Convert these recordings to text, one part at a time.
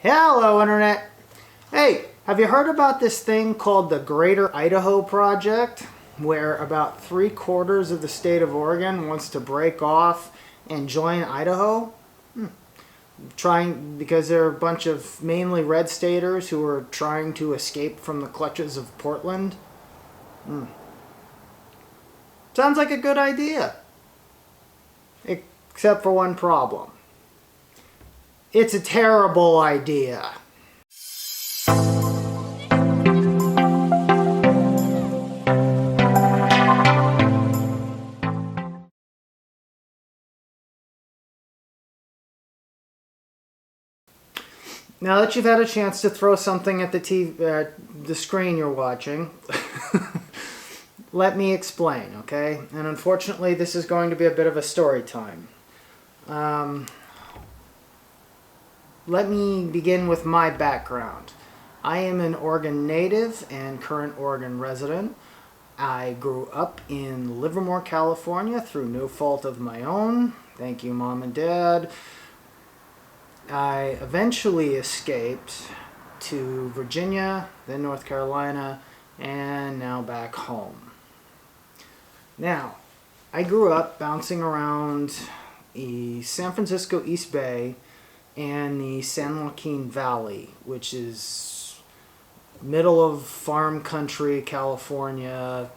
Hello, Internet. Hey, have you heard about this thing called the Greater Idaho Project, where about 3/4 of the state of Oregon wants to break off and join Idaho? Trying because they're a bunch of mainly red staters who are trying to escape from the clutches of Portland. Sounds like a good idea. Except for one problem. It's a terrible idea. Now that you've had a chance to throw something at the screen you're watching, let me explain, okay? And unfortunately, this is going to be a bit of a story time. Let me begin with my background. I am an Oregon native and current Oregon resident. I grew up in Livermore, California through no fault of my own. Thank you, Mom and Dad. I eventually escaped to Virginia, then North Carolina, and now back home. Now, I grew up bouncing around the San Francisco East Bay and the San Joaquin Valley, which is middle of farm country, California.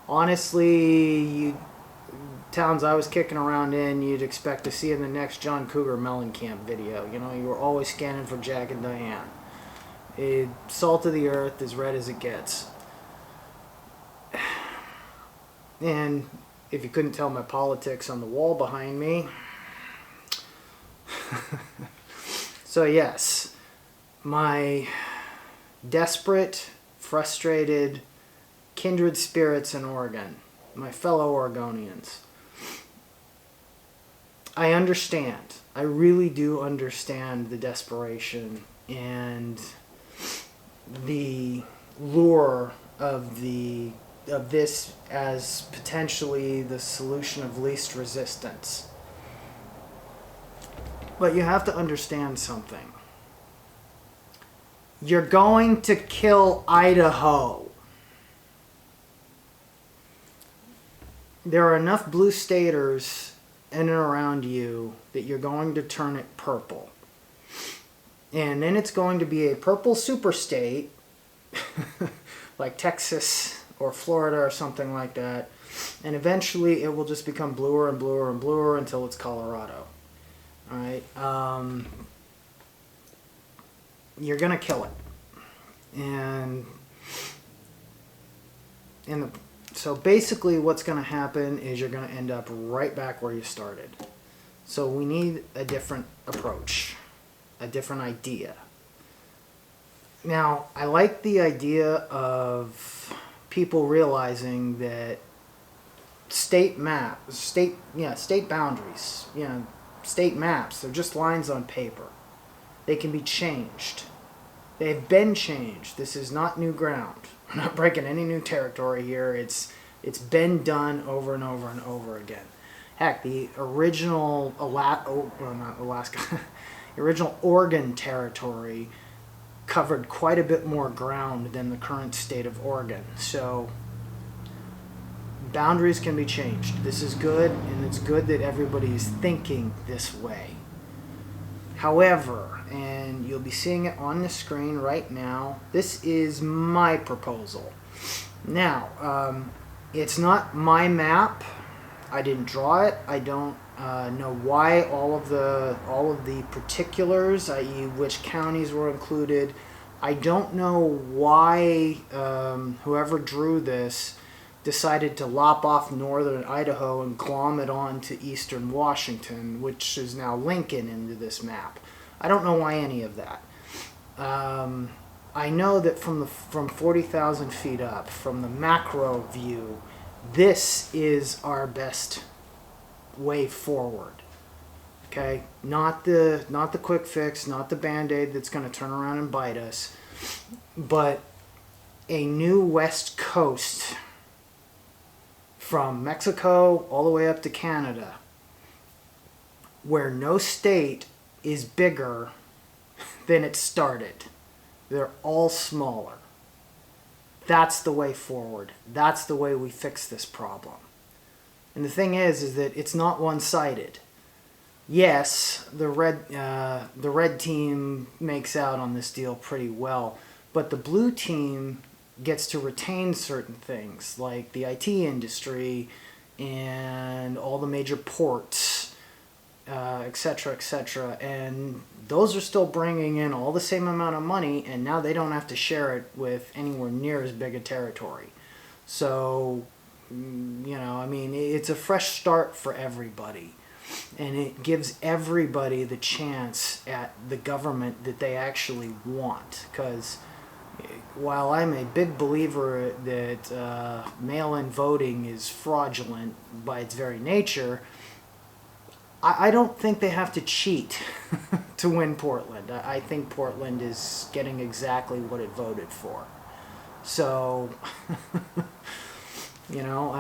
Honestly, towns I was kicking around in, you'd expect to see in the next John Cougar Mellencamp video. You know, you were always scanning for Jack and Diane. Salt of the earth, as red as it gets. And if you couldn't tell my politics on the wall behind me. So yes, my desperate, frustrated, kindred spirits in Oregon, my fellow Oregonians. I understand. I really do understand the desperation and the lure of this as potentially the solution of least resistance. But you have to understand something. You're going to kill Idaho. There are enough blue staters in and around you that you're going to turn it purple. And then it's going to be a purple superstate, like Texas or Florida or something like that. And eventually it will just become bluer and bluer and bluer until it's Colorado. All right, you're gonna kill it, so basically, what's gonna happen is you're gonna end up right back where you started. So we need a different approach, a different idea. Now, I like the idea of people realizing that state boundaries, state maps, they're just lines on paper. They can be changed. They have been changed. This is not new ground. We're not breaking any new territory here. It's been done over and over and over again. Heck, the original the original Oregon territory covered quite a bit more ground than the current state of Oregon. So boundaries can be changed. This is good, and it's good that everybody is thinking this way. However, and you'll be seeing it on the screen right now, this is my proposal. Now, it's not my map. I didn't draw it. I don't know why all of the particulars, i.e. which counties were included. I don't know why whoever drew this decided to lop off northern Idaho and glom it on to eastern Washington, which is now Lincoln, into this map. I don't know why any of that. I know that from 40,000 feet up, from the macro view, this is our best way forward. Okay, not the quick fix, not the band-aid that's going to turn around and bite us, but a new West Coast from Mexico all the way up to Canada, where no state is bigger than it started. They're all smaller. That's the way forward. That's the way we fix this problem. And the thing is that it's not one-sided. Yes, the red team makes out on this deal pretty well, but the blue team gets to retain certain things like the IT industry and all the major ports, etc., etc. And those are still bringing in all the same amount of money, and now they don't have to share it with anywhere near as big a territory. So, you know, I mean, it's a fresh start for everybody. And it gives everybody the chance at the government that they actually want. Because while I'm a big believer that mail-in voting is fraudulent by its very nature, I don't think they have to cheat to win Portland. I think Portland is getting exactly what it voted for. So, you know,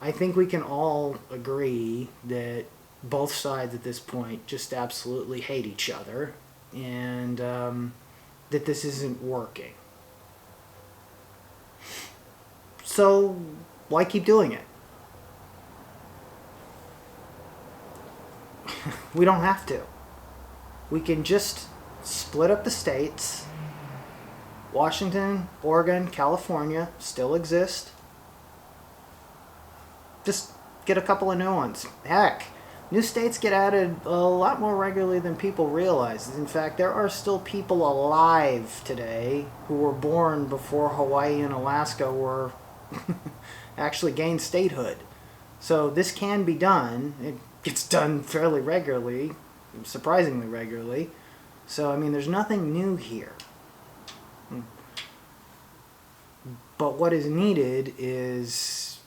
I think we can all agree that both sides at this point just absolutely hate each other, and that this isn't working. So why keep doing it? We don't have to. We can just split up the states. Washington, Oregon, California still exist. Just get a couple of new ones. Heck, new states get added a lot more regularly than people realize. In fact, there are still people alive today who were born before Hawaii and Alaska were actually gained statehood. So this can be done. It gets done fairly regularly, surprisingly regularly. So, I mean, there's nothing new here. But what is needed is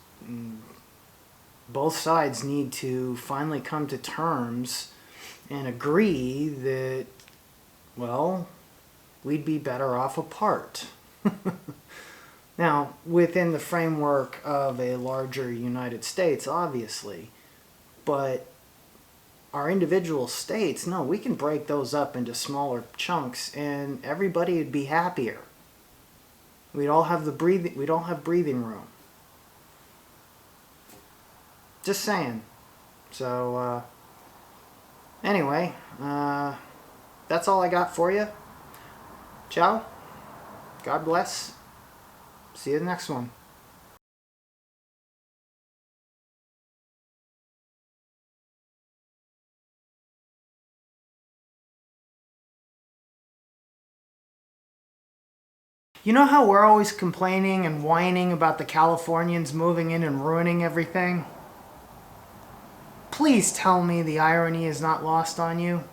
both sides need to finally come to terms and agree that, well, we'd be better off apart. Now, within the framework of a larger United States, obviously, but our individual states, no, we can break those up into smaller chunks and everybody would be happier. We'd all have breathing room. Just saying. So, anyway, that's all I got for you. Ciao. God bless. See you in the next one. You know how we're always complaining and whining about the Californians moving in and ruining everything? Please tell me the irony is not lost on you.